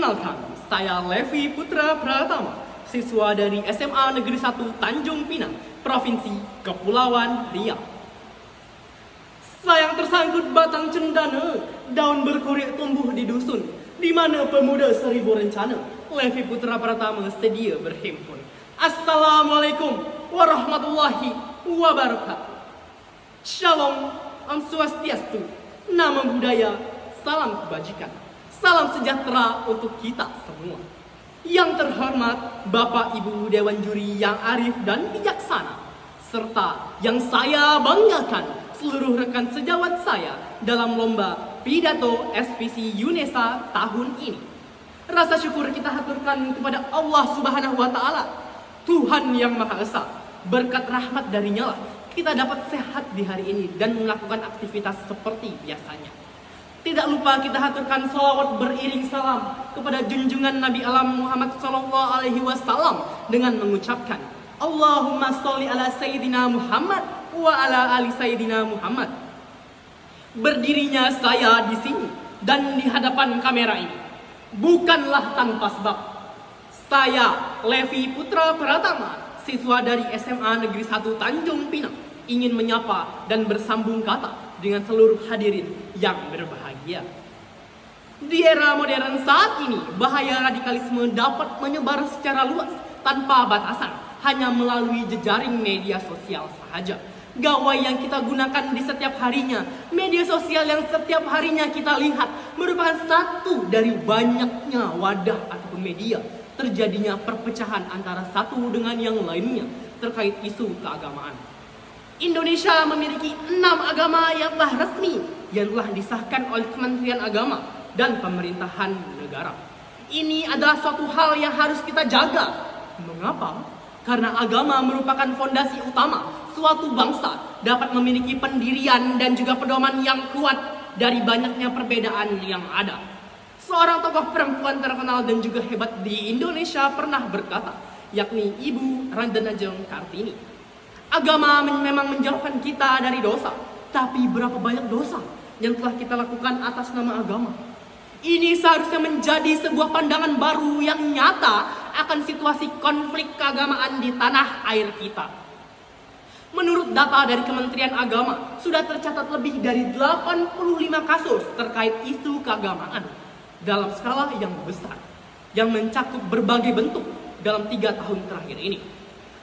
Perkenalkan, saya Levi Putra Pratama, siswa dari SMA Negeri 1 Tanjung Pinang, Provinsi Kepulauan Riau. Sayang tersangkut batang cendana, daun berkurik tumbuh di dusun, di mana pemuda seribu rencana, Levi Putra Pratama sedia berhimpun. Assalamualaikum warahmatullahi wabarakatuh. Shalom, Om Swastiastu, nama budaya, salam kebajikan, salam sejahtera untuk kita semua. Yang terhormat Bapak Ibu Dewan Juri yang arif dan bijaksana, serta yang saya banggakan seluruh rekan sejawat saya dalam lomba pidato SPC UNESA tahun ini. Rasa syukur kita haturkan kepada Allah Subhanahu wa Ta'ala, Tuhan yang Maha Esa. Berkat rahmat darinya lah kita dapat sehat di hari ini dan melakukan aktivitas seperti biasanya. Tidak lupa kita haturkan salawat beriring salam kepada junjungan Nabi alam Muhammad SAW dengan mengucapkan Allahumma sholli ala Sayyidina Muhammad wa ala ali Sayyidina Muhammad. Berdirinya saya di sini dan di hadapan kamera ini bukanlah tanpa sebab. Saya Levi Putra Pratama, siswa dari SMA Negeri 1 Tanjung Pinang, ingin menyapa dan bersambung kata dengan seluruh hadirin yang berbahagia. Di era modern saat ini, bahaya radikalisme dapat menyebar secara luas tanpa batasan, hanya melalui jejaring media sosial sahaja. Gawai yang kita gunakan di setiap harinya, media sosial yang setiap harinya kita lihat, merupakan satu dari banyaknya wadah ataupun media terjadinya perpecahan antara satu dengan yang lainnya terkait isu keagamaan. Indonesia memiliki 6 agama yang telah resmi yang telah disahkan oleh Kementerian Agama dan pemerintahan negara. Ini adalah suatu hal yang harus kita jaga. Mengapa? Karena agama merupakan fondasi utama suatu bangsa dapat memiliki pendirian dan juga pedoman yang kuat dari banyaknya perbedaan yang ada. Seorang tokoh perempuan terkenal dan juga hebat di Indonesia pernah berkata, yakni Ibu Randa Najeng Kartini. Agama memang menjauhkan kita dari dosa, tapi berapa banyak dosa yang telah kita lakukan atas nama agama. Ini seharusnya menjadi sebuah pandangan baru yang nyata akan situasi konflik keagamaan di tanah air kita. Menurut data dari Kementerian Agama, sudah tercatat lebih dari 85 kasus terkait isu keagamaan dalam skala yang besar, yang mencakup berbagai bentuk dalam 3 tahun terakhir ini.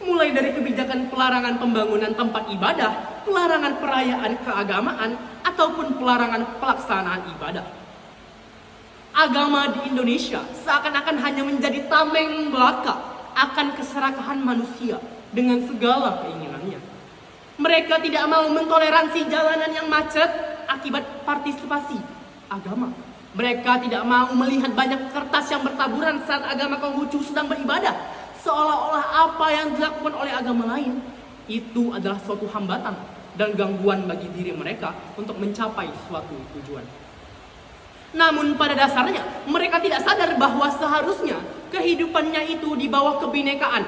Mulai dari kebijakan pelarangan pembangunan tempat ibadah, pelarangan perayaan keagamaan, ataupun pelarangan pelaksanaan ibadah. Agama di Indonesia seakan-akan hanya menjadi tameng belaka akan keserakahan manusia dengan segala keinginannya. Mereka tidak mau mentoleransi jalanan yang macet akibat partisipasi agama. Mereka tidak mau melihat banyak kertas yang bertaburan saat agama Konghucu sedang beribadah. Seolah-olah apa yang dilakukan oleh agama lain itu adalah suatu hambatan dan gangguan bagi diri mereka untuk mencapai suatu tujuan. Namun pada dasarnya mereka tidak sadar bahwa seharusnya kehidupannya itu di bawah kebinekaan.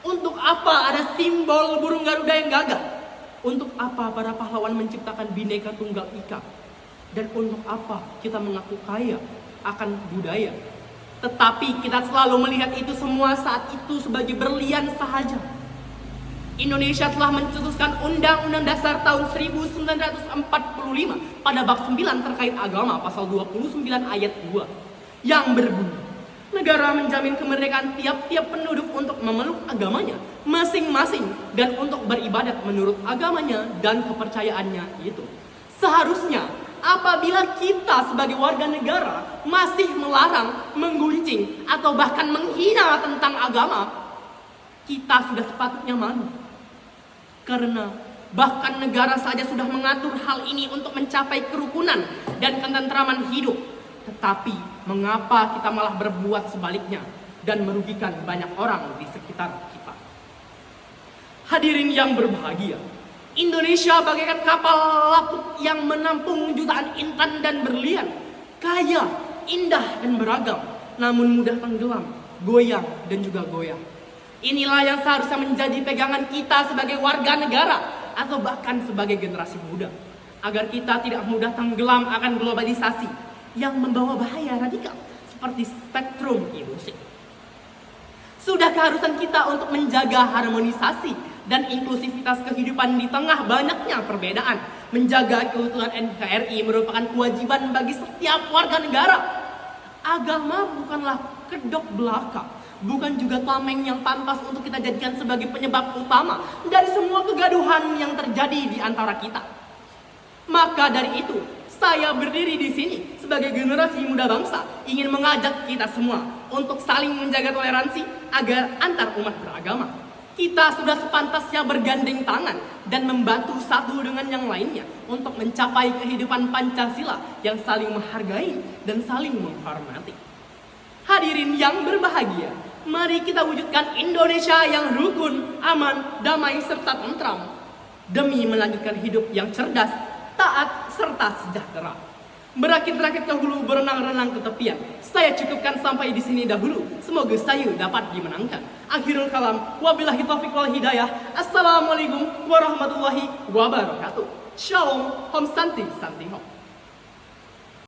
Untuk apa ada simbol burung Garuda yang gagah? Untuk apa para pahlawan menciptakan Bhinneka Tunggal Ika? Dan untuk apa kita mengaku kaya akan budaya? Tetapi kita selalu melihat itu semua saat itu sebagai berlian sahaja. Indonesia telah mencetuskan Undang-Undang Dasar tahun 1945 pada bab 9 terkait agama pasal 29 ayat 2 yang berbunyi, negara menjamin kemerdekaan tiap-tiap penduduk untuk memeluk agamanya masing-masing dan untuk beribadat menurut agamanya dan kepercayaannya itu. Seharusnya apabila kita sebagai warga negara masih melarang, menggunjing, atau bahkan menghina tentang agama, kita sudah sepatutnya malu. Karena bahkan negara saja sudah mengatur hal ini untuk mencapai kerukunan dan ketentraman hidup. Tetapi mengapa kita malah berbuat sebaliknya dan merugikan banyak orang di sekitar kita? Hadirin yang berbahagia, Indonesia bagaikan kapal laput yang menampung jutaan intan dan berlian, kaya, indah dan beragam, namun mudah tenggelam, goyang dan juga goyah. Inilah yang seharusnya menjadi pegangan kita sebagai warga negara atau bahkan sebagai generasi muda, agar kita tidak mudah tenggelam akan globalisasi yang membawa bahaya radikal seperti spektrum ilusi. Sudah keharusan kita untuk menjaga harmonisasi dan inklusivitas kehidupan di tengah banyaknya perbedaan. Menjaga keutuhan NKRI merupakan kewajiban bagi setiap warga negara. Agama bukanlah kedok belaka, bukan juga tameng yang pantas untuk kita jadikan sebagai penyebab utama dari semua kegaduhan yang terjadi di antara kita. Maka dari itu, saya berdiri di sini sebagai generasi muda bangsa ingin mengajak kita semua untuk saling menjaga toleransi agar antar umat beragama. Kita sudah sepantasnya bergandeng tangan dan membantu satu dengan yang lainnya untuk mencapai kehidupan Pancasila yang saling menghargai dan saling menghormati. Hadirin yang berbahagia, mari kita wujudkan Indonesia yang rukun, aman, damai, serta tentram demi melanjutkan hidup yang cerdas, taat, serta sejahtera. Berakit-rakit ke hulu, berenang-renang ke tepian. Saya cukupkan sampai di sini dahulu. Semoga saya dapat dimenangkan. Akhirul kalam, wabillahi taufiq wal hidayah. Assalamualaikum warahmatullahi wabarakatuh. Shalom, Om Santi, Santi Hom.